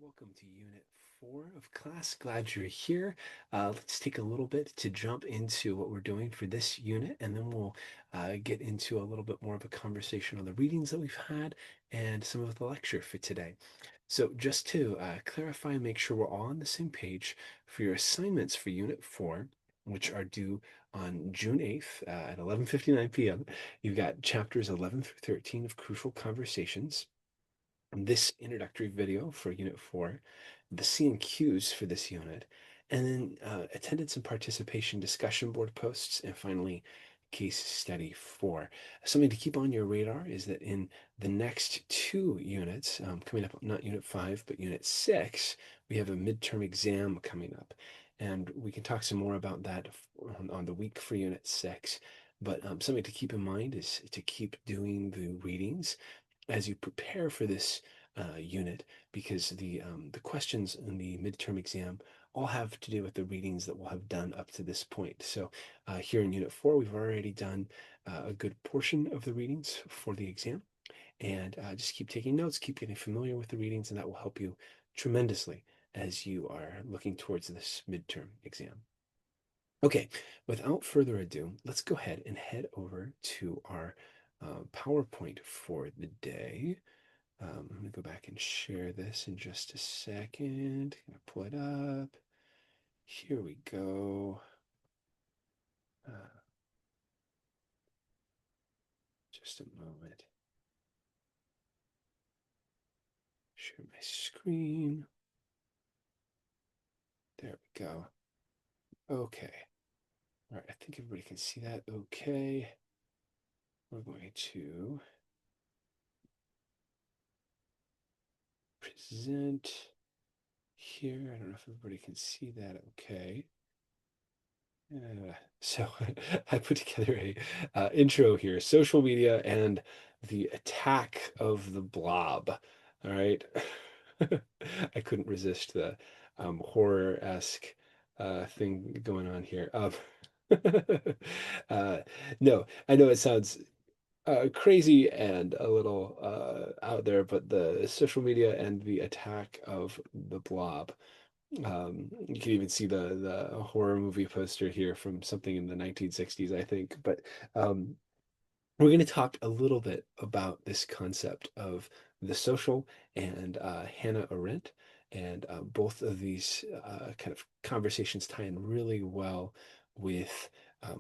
Welcome to Unit 4 of class. Glad you're here. Let's take a little bit to jump into what we're doing for this unit, and then we'll get into a little bit more of a conversation on the readings that we've had and some of the lecture for today. So just to clarify and make sure we're all on the same page for your assignments for Unit 4, which are due on June 8th at 11:59 p.m., you've got chapters 11 through 13 of Crucial Conversations, this introductory video for Unit 4, the C&Qs for this unit, and then attendance and participation discussion board posts, and finally, case study 4. Something to keep on your radar is that in the next two units, coming up, not Unit 5, but Unit 6, we have a midterm exam coming up. And we can talk some more about that on the week for Unit 6. But something to keep in mind is to keep doing the readings as you prepare for this unit, because the questions in the midterm exam all have to do with the readings that we'll have done up to this point. So here in Unit 4, we've already done a good portion of the readings for the exam, and just keep taking notes, keep getting familiar with the readings, and that will help you tremendously as you are looking towards this midterm exam. Okay, without further ado, let's go ahead and head over to our PowerPoint for the day. I'm going to go back and share this in just a second. I'm going to pull it up. Here we go. Just a moment. Share my screen. There we go. Okay. All right, I think everybody can see that okay. We're going to present here. I don't know if everybody can see that okay. So I put together a intro here: social media and the attack of the blob. All right. I couldn't resist the horror-esque thing going on here. Uh, no, I know it sounds crazy and a little out there, but the social media and the attack of the blob. You can even see the horror movie poster here from something in the 1960s, I think. But we're going to talk a little bit about this concept of the social and Hannah Arendt. And both of these kind of conversations tie in really well with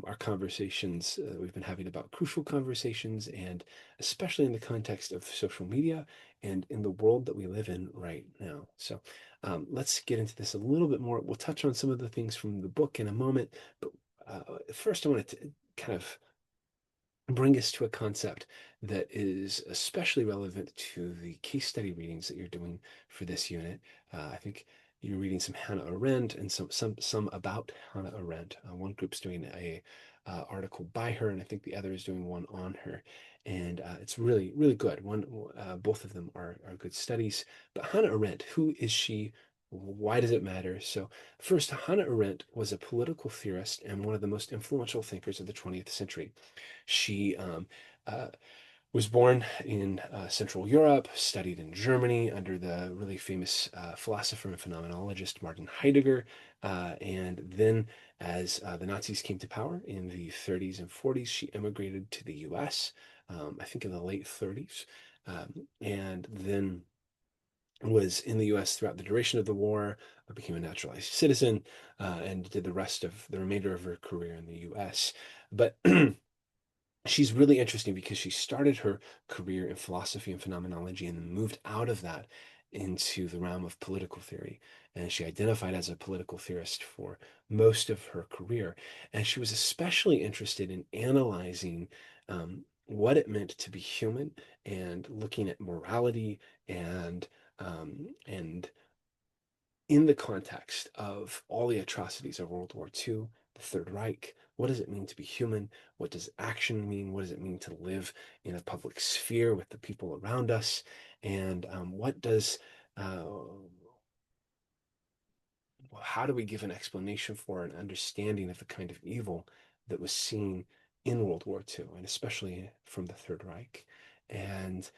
our conversations we've been having about crucial conversations, and especially in the context of social media and in the world that we live in right now. So let's get into this a little bit more. We'll touch on some of the things from the book in a moment, but first I want to kind of bring us to a concept that is especially relevant to the case study readings that you're doing for this unit. I think you're reading some Hannah Arendt and some about Hannah Arendt. One group's doing a article by her, and I think the other is doing one on her. And it's really, really good. Both of them are good studies. But Hannah Arendt, who is she? Why does it matter? So, first, Hannah Arendt was a political theorist and one of the most influential thinkers of the 20th century. She uh, was born in Central Europe, studied in Germany under the really famous philosopher and phenomenologist Martin Heidegger, and then as the Nazis came to power in the 30s and 40s, she immigrated to the US, I think in the late 30s, and then was in the US throughout the duration of the war, became a naturalized citizen, and did the remainder of her career in the US. But she's really interesting because she started her career in philosophy and phenomenology and then moved out of that into the realm of political theory. And she identified as a political theorist for most of her career. And she was especially interested in analyzing what it meant to be human and looking at morality and in the context of all the atrocities of World War II, the Third Reich. What does it mean to be human? What does action mean? What does it mean to live in a public sphere with the people around us? And uh, how do we give an explanation for an understanding of the kind of evil that was seen in World War II, and especially from the Third Reich? And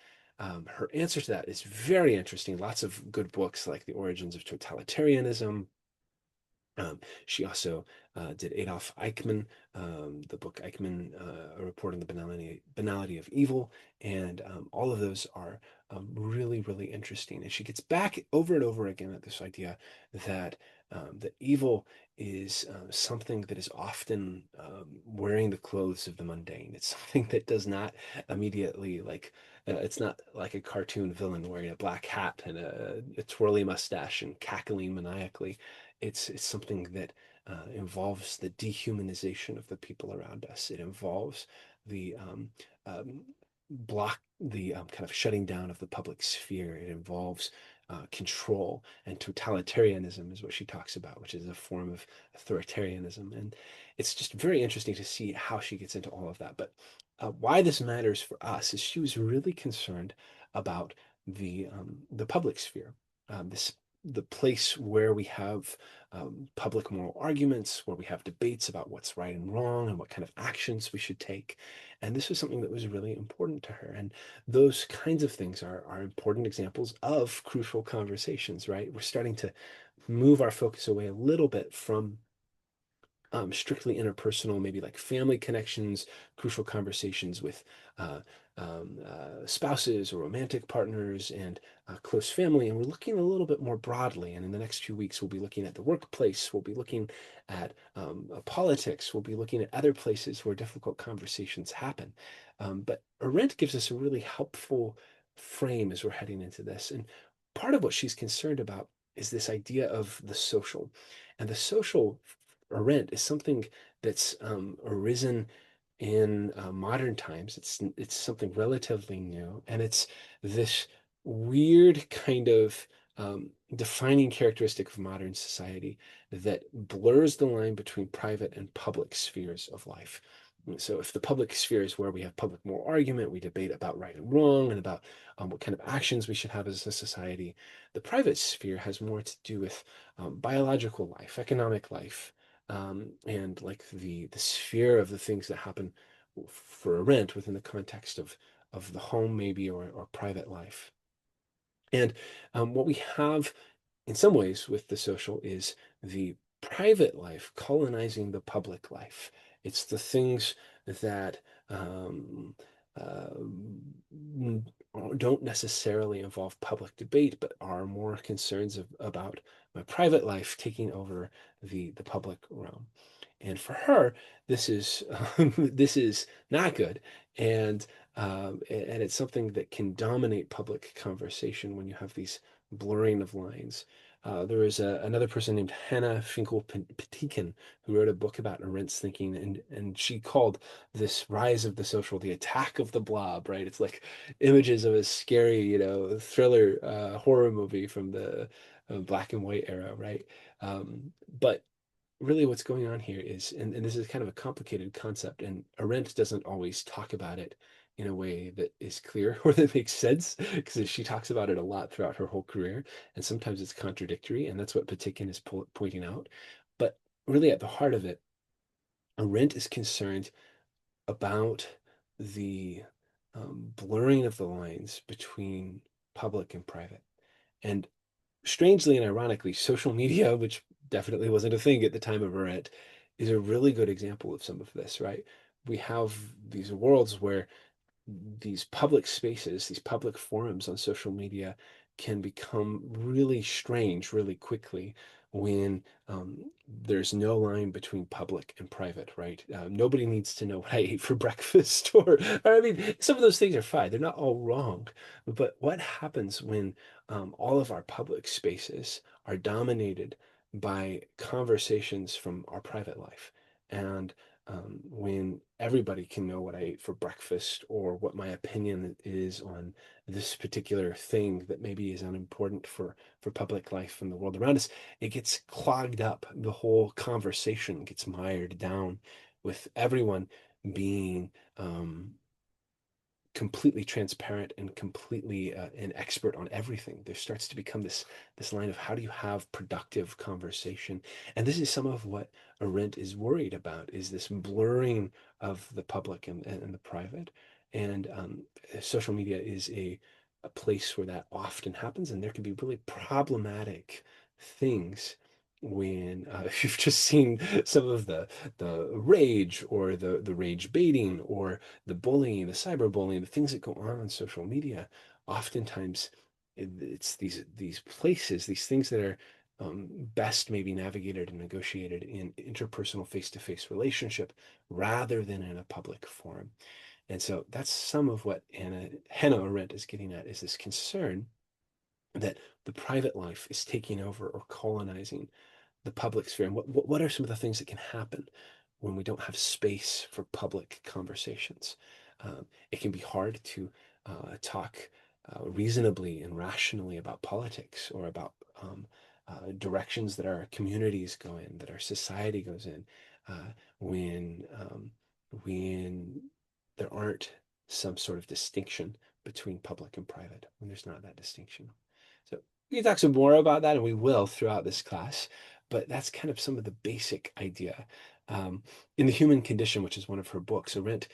her answer to that is very interesting. Lots of good books like The Origins of Totalitarianism. She also did Adolf Eichmann, the book Eichmann, reporting the banality of evil, and all of those are really, really interesting. And she gets back over and over again at this idea that that evil is something that is often wearing the clothes of the mundane. It's something that does not immediately like. It's not like a cartoon villain wearing a black hat and a twirly mustache and cackling maniacally. It's something that involves the dehumanization of the people around us. It involves the um, the kind of shutting down of the public sphere. It involves control, and totalitarianism is what she talks about, which is a form of authoritarianism. And it's just very interesting to see how she gets into all of that. But why this matters for us is she was really concerned about the public sphere, this the place where we have public moral arguments, where we have debates about what's right and wrong and what kind of actions we should take. And this was something that was really important to her. And those kinds of things are important examples of crucial conversations, right? We're starting to move our focus away a little bit from strictly interpersonal, maybe like family connections, crucial conversations with uh, spouses or romantic partners and close family. And we're looking a little bit more broadly. And in the next few weeks, we'll be looking at the workplace, we'll be looking at politics, we'll be looking at other places where difficult conversations happen. But Arendt gives us a really helpful frame as we're heading into this. And part of what she's concerned about is this idea of the social. And the social rent is something that's arisen in modern times. It's something relatively new, and it's this weird kind of defining characteristic of modern society that blurs the line between private and public spheres of life. So, if the public sphere is where we have public moral argument, we debate about right and wrong and about what kind of actions we should have as a society, the private sphere has more to do with biological life, economic life, and like the sphere of the things that happen for a rent within the context of the home maybe or private life. And what we have in some ways with the social is the private life colonizing the public life. It's the things that uh, don't necessarily involve public debate, but are more concerns about my private life taking over the public realm. And for her, this is this is not good, and and it's something that can dominate public conversation when you have these blurring of lines. There was another person named Hannah Finkel-Petikin who wrote a book about Arendt's thinking, and she called this rise of the social the attack of the blob, right? It's like images of a scary, thriller horror movie from the black and white era, right? But really what's going on here is, and this is kind of a complicated concept, and Arendt doesn't always talk about it in a way that is clear or that makes sense, because she talks about it a lot throughout her whole career, and sometimes it's contradictory, and that's what Patikin is pointing out. But really at the heart of it, Arendt is concerned about the blurring of the lines between public and private. And strangely and ironically, social media, which definitely wasn't a thing at the time of Arendt, is a really good example of some of this, right? We have these worlds where these public spaces, these public forums on social media can become really strange really quickly when there's no line between public and private, right? Nobody needs to know what I ate for breakfast, or I mean, some of those things are fine. They're not all wrong. But what happens when all of our public spaces are dominated by conversations from our private life? And when everybody can know what I ate for breakfast or what my opinion is on this particular thing that maybe is unimportant for public life and the world around us, it gets clogged up. The whole conversation gets mired down with everyone being completely transparent and completely an expert on everything. There starts to become this line of how do you have productive conversation? And this is some of what Arendt is worried about, is this blurring of the public and the private. And social media is a a place where that often happens, and there can be really problematic things when you've just seen some of the rage or the rage baiting or the bullying, the cyberbullying, the things that go on social media. Oftentimes, it's these places, these things that are best maybe navigated and negotiated in interpersonal face-to-face relationship rather than in a public forum. And so that's some of what Hannah Arendt is getting at, is this concern that the private life is taking over or colonizing the public sphere. And what are some of the things that can happen when we don't have space for public conversations? It can be hard to talk reasonably and rationally about politics or about directions that our communities go in, that our society goes in, when there aren't some sort of distinction between public and private, when there's not that distinction. So we can talk some more about that, and we will throughout this class, but that's kind of some of the basic idea. In The Human Condition, which is one of her books, Arendt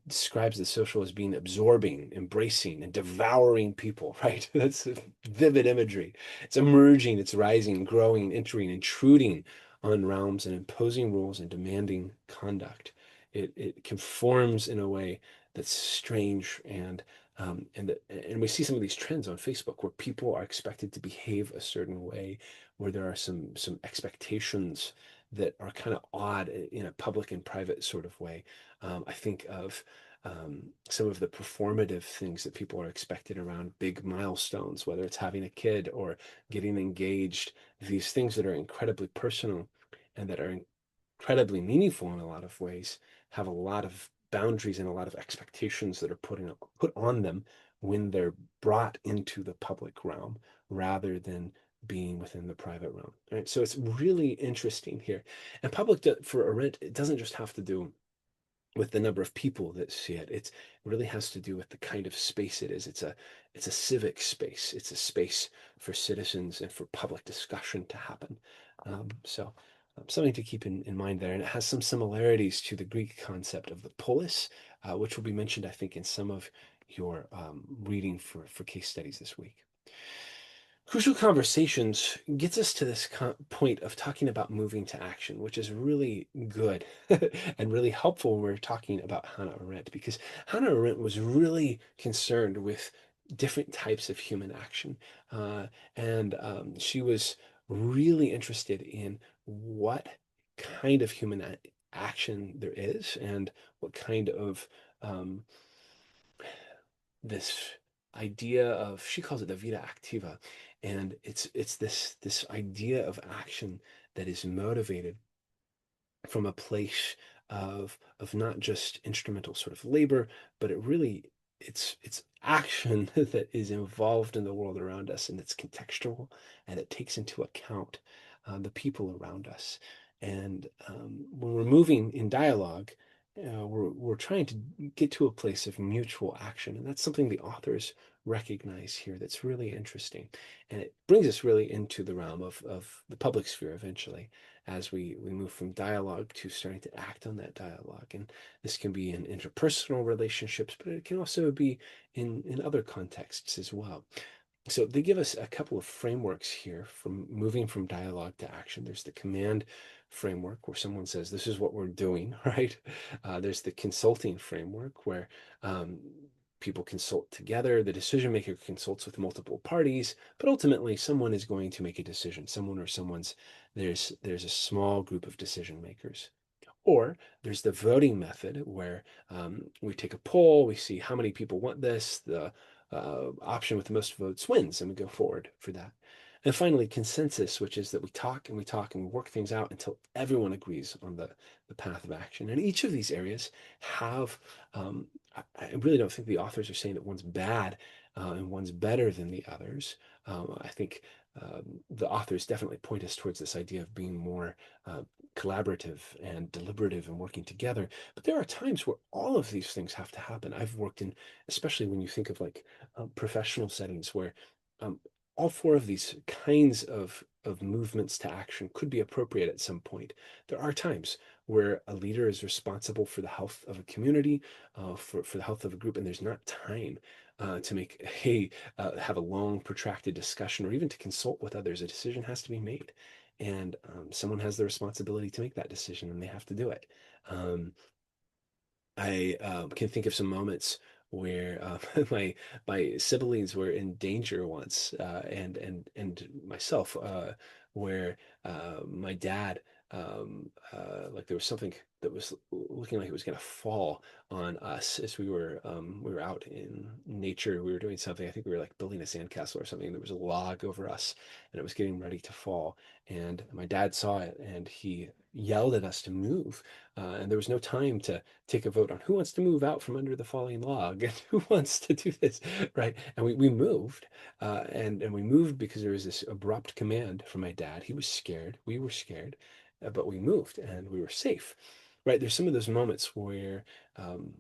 describes the social as being absorbing, embracing, and devouring people, right? That's vivid imagery. It's emerging, it's rising, growing, entering, intruding on realms and imposing rules and demanding conduct. It conforms in a way that's strange and we see some of these trends on Facebook where people are expected to behave a certain way, where there are some expectations that are kind of odd in a public and private sort of way. I think of some of the performative things that people are expected around big milestones, whether it's having a kid or getting engaged, these things that are incredibly personal and that are incredibly meaningful in a lot of ways, have a lot of boundaries and a lot of expectations that are put on them when they're brought into the public realm rather than being within the private realm. Right? So it's really interesting here. And public for Arendt, it doesn't just have to do with the number of people that see it. It really has to do with the kind of space it is. It's a civic space. It's a space for citizens and for public discussion to happen. Something to keep in mind there. And it has some similarities to the Greek concept of the polis, which will be mentioned, I think, in some of your reading for case studies this week. Crucial Conversations gets us to this point of talking about moving to action, which is really good and really helpful when we're talking about Hannah Arendt, because Hannah Arendt was really concerned with different types of human action. And she was really interested in what kind of human action there is and what kind of um, this idea of, she calls it the vita activa, and it's this idea of action that is motivated from a place of not just instrumental sort of labor, but it's action that is involved in the world around us, and it's contextual, and it takes into account the people around us. And when we're moving in dialogue, we're trying to get to a place of mutual action, and that's something the authors recognize here that's really interesting. And it brings us really into the realm of the public sphere eventually, as we move from dialogue to starting to act on that dialogue. And this can be in interpersonal relationships, but it can also be in other contexts as well. So they give us a couple of frameworks here from moving from dialogue to action. There's the command framework where someone says, this is what we're doing, right? There's the consulting framework where people consult together. The decision maker consults with multiple parties, but ultimately someone is going to make a decision. There's a small group of decision makers. Or there's the voting method where we take a poll, we see how many people want this, the option with the most votes wins, and we go forward for that. And finally, consensus, which is that we talk and we talk and we work things out until everyone agrees on the path of action. And each of these areas have, I really don't think the authors are saying that one's bad and one's better than the others. I think the authors definitely point us towards this idea of being more collaborative and deliberative and working together. But there are times where all of these things have to happen. I've worked in, especially when you think of like professional settings where um, all four of these kinds of movements to action could be appropriate at some point. There are times where a leader is responsible for the health of a community, for the health of a group, and there's not time to make a have a long, protracted discussion, or even to consult with others. A decision has to be made, and someone has the responsibility to make that decision, and they have to do it. Um, I can think of some moments where my siblings were in danger once, and myself, where my dad, like there was something that was looking like it was going to fall on us as we were out in nature. We were doing something. I think we were like building a sandcastle or something. There was a log over us, and it was getting ready to fall. And my dad saw it, and he yelled at us to move. And there was no time to take a vote on who wants to move out from under the falling log and who wants to do this, right? And we moved, and we moved because there was this abrupt command from my dad. He was scared. We were scared, but we moved and we were safe, right? There's some of those moments where um,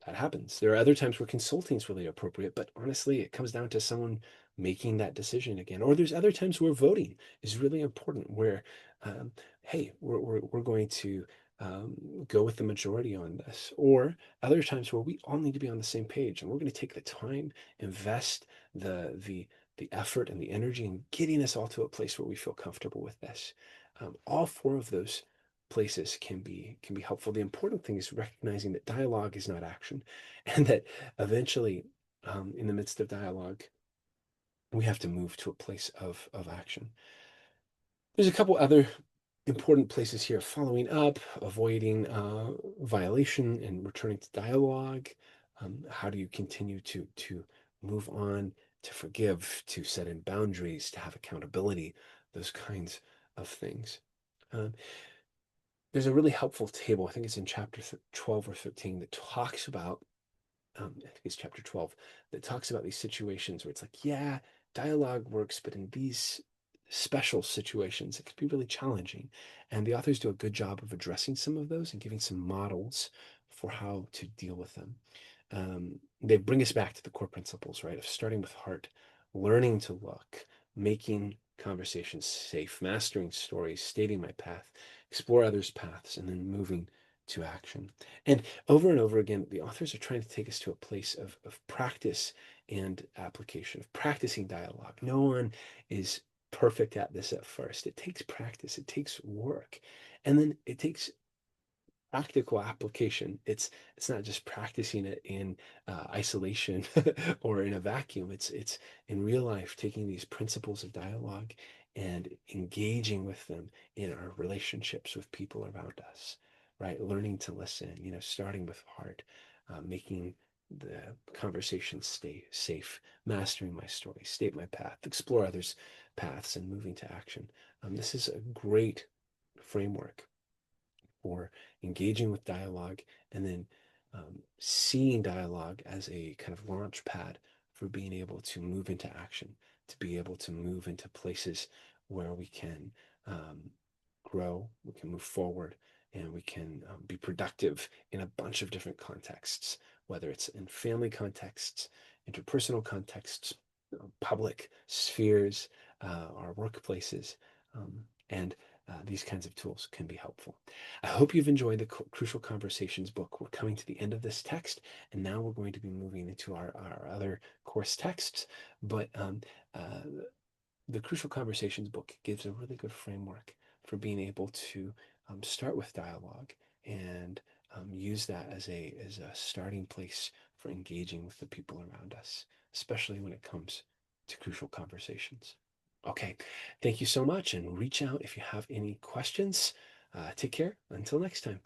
that happens. There are other times where consulting is really appropriate, but honestly, it comes down to someone making that decision again. Or there's other times where voting is really important, where, um, hey, we're going to um, go with the majority on this. Or other times where we all need to be on the same page, and we're going to take the time, invest the effort and the energy in getting us all to a place where we feel comfortable with this. All four of those places can be helpful. The important thing is recognizing that dialogue is not action, and that eventually, in the midst of dialogue, we have to move to a place of action. There's a couple other important places here: following up, avoiding violation, and returning to dialogue. How do you continue to move on, to forgive, to set in boundaries, to have accountability, those kinds of things. Um, there's a really helpful table. I think it's in chapter 12 or 13 that talks about, I think it's chapter 12, that talks about these situations where it's like, yeah, dialogue works, but in these special situations, it can be really challenging. And the authors do a good job of addressing some of those and giving some models for how to deal with them. They bring us back to the core principles, right? Of starting with heart, learning to look, making conversations safe, mastering stories, stating my path, explore others' paths, and then moving to action. And over again, the authors are trying to take us to a place of practice and application, of practicing dialogue. No one is perfect at this at first. It takes practice, it takes work, and then it takes practical application. It's not just practicing it in isolation or in a vacuum. It's in real life taking these principles of dialogue and engaging with them in our relationships with people around us, right? Learning to listen, starting with heart, making the conversation stay safe, mastering my story, state my path, explore others' paths, and moving to action. This is a great framework for engaging with dialogue, and then seeing dialogue as a kind of launch pad for being able to move into action, to be able to move into places where we can um, grow, we can move forward, and we can be productive in a bunch of different contexts, whether it's in family contexts, interpersonal contexts, public spheres, our workplaces, and these kinds of tools can be helpful. I hope you've enjoyed the Crucial Conversations book. We're coming to the end of this text, and now we're going to be moving into our other course texts. But uh, the Crucial Conversations book gives a really good framework for being able to start with dialogue and use that as a starting place for engaging with the people around us, especially when it comes to crucial conversations. Okay, thank you so much, and reach out if you have any questions. Take care. Until next time.